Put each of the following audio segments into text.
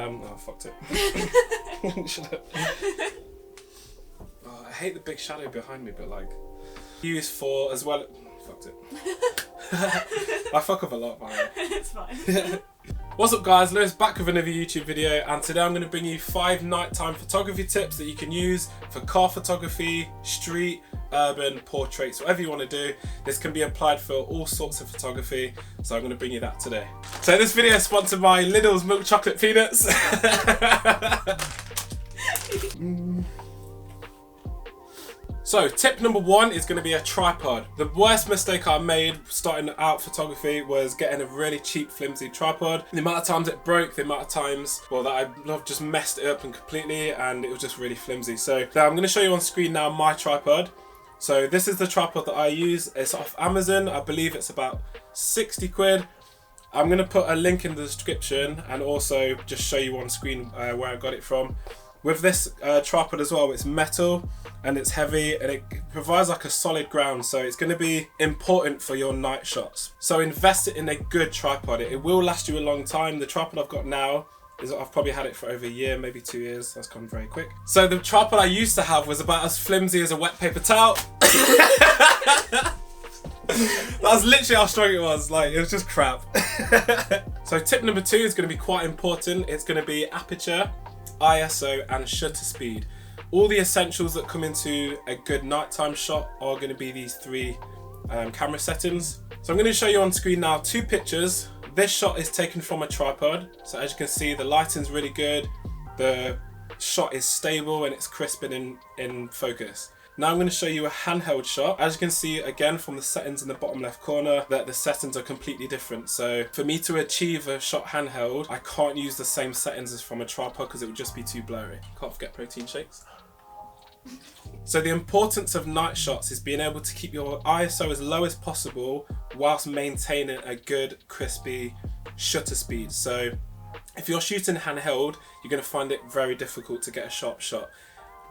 Oh, fucked it. Oh, I hate the big shadow behind me, but like, use for as well. Fucked it. I fuck up a lot, by the way. It's fine. What's up, guys? Lewis back with another YouTube video, and today I'm going to bring you 5 nighttime photography tips that you can use for car photography, street, urban, portraits, whatever you want to do. This can be applied for all sorts of photography, so I'm going to bring you that today. So this video is sponsored by Lidl's Milk Chocolate Peanuts. So tip number 1 is going to be a tripod. The worst mistake I made starting out photography was getting a really cheap flimsy tripod. The amount of times it broke, the amount of times, well, that I just messed it up and completely, and it was just really flimsy. So now I'm going to show you on screen now my tripod. So this is the tripod that I use. It's off Amazon. I believe it's about 60 quid. I'm going to put a link in the description and also just show you on screen where I got it from. With this tripod as well, it's metal and it's heavy and it provides like a solid ground, so it's going to be important for your night shots. So invest it in a good tripod. It will last you a long time. The tripod I've got now is, I've probably had it for over a year, maybe 2 years. That's gone very quick. So the tripod I used to have was about as flimsy as a wet paper towel. That's literally how strong it was. Like, it was just crap. So tip number 2 is going to be quite important. It's going to be aperture, ISO and shutter speed. All the essentials that come into a good nighttime shot are going to be these 3 camera settings. So I'm going to show you on screen now 2 pictures. This shot is taken from a tripod, so as you can see the lighting's really good, the shot is stable and it's crisp and in focus. Now I'm going to show you a handheld shot. As you can see again from the settings in the bottom left corner that the settings are completely different. So for me to achieve a shot handheld, I can't use the same settings as from a tripod because it would just be too blurry. Can't forget protein shakes. So the importance of night shots is being able to keep your ISO as low as possible whilst maintaining a good crispy shutter speed. So if you're shooting handheld, you're going to find it very difficult to get a sharp shot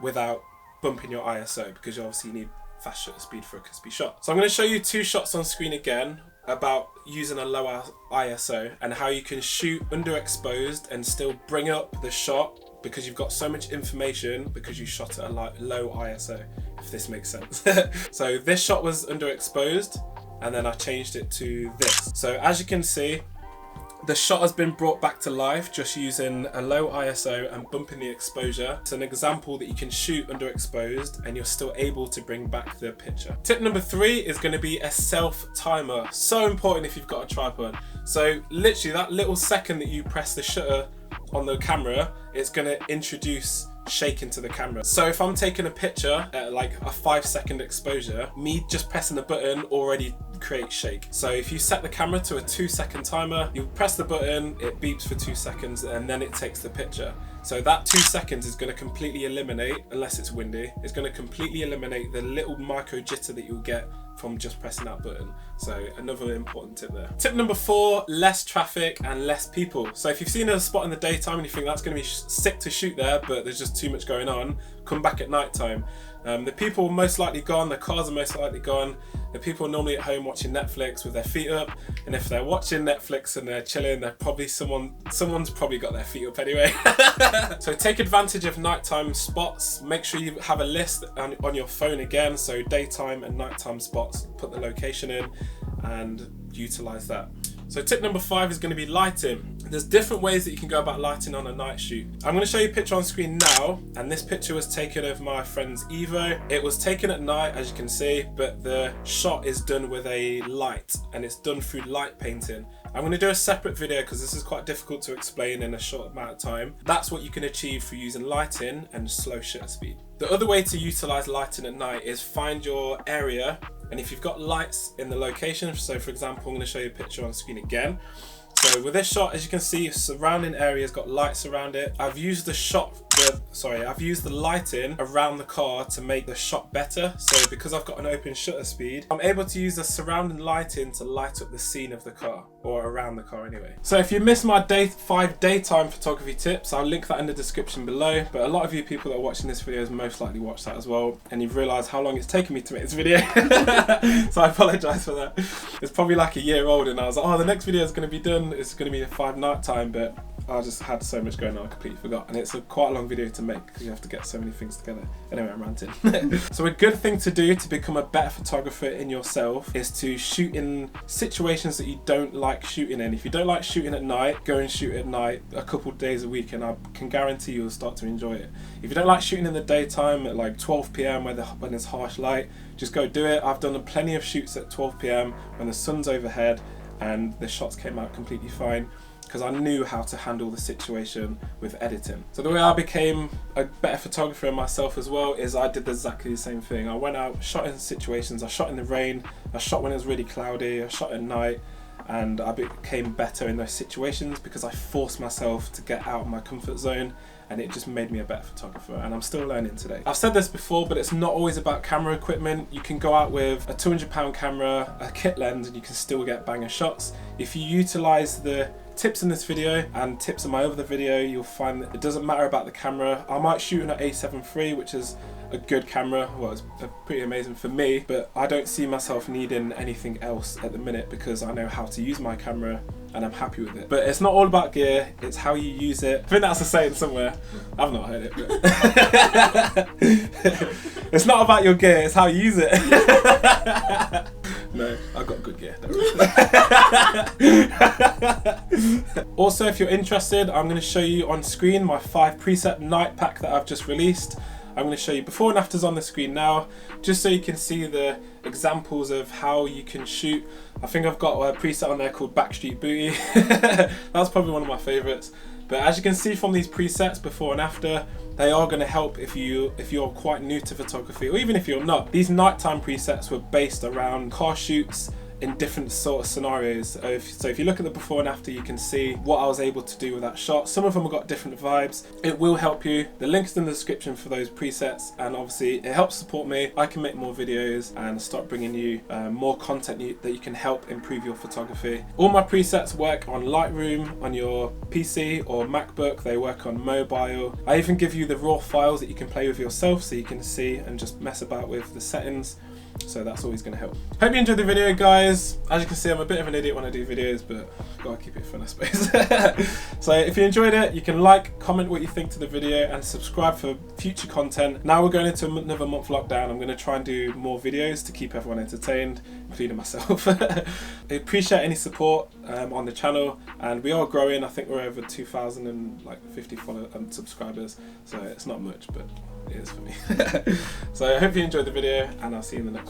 without bumping your ISO, because you obviously need fast shutter speed for a crispy shot. So I'm going to show you 2 shots on screen again about using a low ISO and how you can shoot underexposed and still bring up the shot because you've got so much information because you shot at a low ISO, if this makes sense. So this shot was underexposed and then I changed it to this. So as you can see, the shot has been brought back to life just using a low ISO and bumping the exposure. It's an example that you can shoot underexposed and you're still able to bring back the picture. Tip number 3 is going to be a self timer. So important if you've got a tripod. So literally that little second that you press the shutter on the camera, it's going to introduce shake into the camera. So if I'm taking a picture at like a 5-second exposure, me just pressing the button already creates shake. So if you set the camera to a 2-second timer, you press the button, it beeps for 2 seconds and then it takes the picture. So that 2 seconds is going to completely eliminate, unless it's windy, it's going to completely eliminate the little micro jitter that you'll get from just pressing that button. So another important tip there. Tip number 4, less traffic and less people. So if you've seen a spot in the daytime and you think that's going to be sick to shoot there, but there's just too much going on, come back at night time. The people are most likely gone, the cars are most likely gone. The people are normally at home watching Netflix with their feet up, and if they're watching Netflix and they're chilling, they're probably someone's probably got their feet up anyway. So take advantage of nighttime spots. Make sure you have a list on your phone again, so daytime and nighttime spots, put the location in and utilize that. So tip number 5 is going to be lighting. There's different ways that you can go about lighting on a night shoot. I'm going to show you a picture on screen now, and this picture was taken of my friend's Evo. It was taken at night, as you can see, but the shot is done with a light and it's done through light painting. I'm going to do a separate video because this is quite difficult to explain in a short amount of time. That's what you can achieve through using lighting and slow shutter speed. The other way to utilize lighting at night is find your area, and if you've got lights in the location, so for example, I'm going to show you a picture on screen again. So with this shot, as you can see, surrounding area's got lights around it. I've used the lighting around the car to make the shot better. So because I've got an open shutter speed, I'm able to use the surrounding lighting to light up the scene of the car, or around the car anyway. So if you missed my 5 daytime photography tips, I'll link that in the description below. But a lot of you people that are watching this video has most likely watched that as well, and you've realised how long it's taken me to make this video. So I apologise for that. It's probably like a year old and I was like, oh, the next video is going to be done. It's going to be a 5 night time, but I just had so much going on I completely forgot, and it's quite a long video to make because you have to get so many things together. Anyway, I'm ranting. So a good thing to do to become a better photographer in yourself is to shoot in situations that you don't like shooting in. If you don't like shooting at night, go and shoot at night a couple of days a week, and I can guarantee you'll start to enjoy it. If you don't like shooting in the daytime at like 12 p.m. when there's harsh light, just go do it. I've done plenty of shoots at 12 p.m. when the sun's overhead, and the shots came out completely fine because I knew how to handle the situation with editing. So the way I became a better photographer in myself as well is I did exactly the same thing. I went out, shot in situations, I shot in the rain, I shot when it was really cloudy, I shot at night, and I became better in those situations because I forced myself to get out of my comfort zone, and it just made me a better photographer, and I'm still learning today. I've said this before, but it's not always about camera equipment. You can go out with a 200-pound camera, a kit lens, and you can still get banger shots. If you utilize the tips in this video and tips in my other video, you'll find that it doesn't matter about the camera. I might shoot an A7 III, which is a good camera. Well, it's pretty amazing for me, but I don't see myself needing anything else at the minute because I know how to use my camera and I'm happy with it. But it's not all about gear, it's how you use it. I think that's a saying somewhere. I've not heard it, but it's not about your gear, it's how you use it. No, I've got good gear. Also, if you're interested, I'm going to show you on screen my 5 preset night pack that I've just released. I'm going to show you before and afters on the screen now, just so you can see the examples of how you can shoot. I think I've got a preset on there called Backstreet Booty. That's probably one of my favourites. But as you can see from these presets before and after, they are going to help if you're quite new to photography, or even if you're not. These nighttime presets were based around car shoots in different sort of scenarios. So if you look at the before and after, you can see what I was able to do with that shot. Some of them have got different vibes. It will help you. The link's in the description for those presets, and obviously it helps support me. I can make more videos and start bringing you more content that you can help improve your photography. All my presets work on Lightroom, on your PC or MacBook. They work on mobile. I even give you the raw files that you can play with yourself so you can see and just mess about with the settings. So that's always going to help. Hope you enjoyed the video, guys. As you can see, I'm a bit of an idiot when I do videos, but I've got to keep it fun, I suppose. So if you enjoyed it, you can like, comment what you think to the video, and subscribe for future content. Now we're going into another month lockdown. I'm going to try and do more videos to keep everyone entertained, including myself. I appreciate any support on the channel, and we are growing. I think we're over 2,050 subscribers, so it's not much, but it is for me. So I hope you enjoyed the video, and I'll see you in the next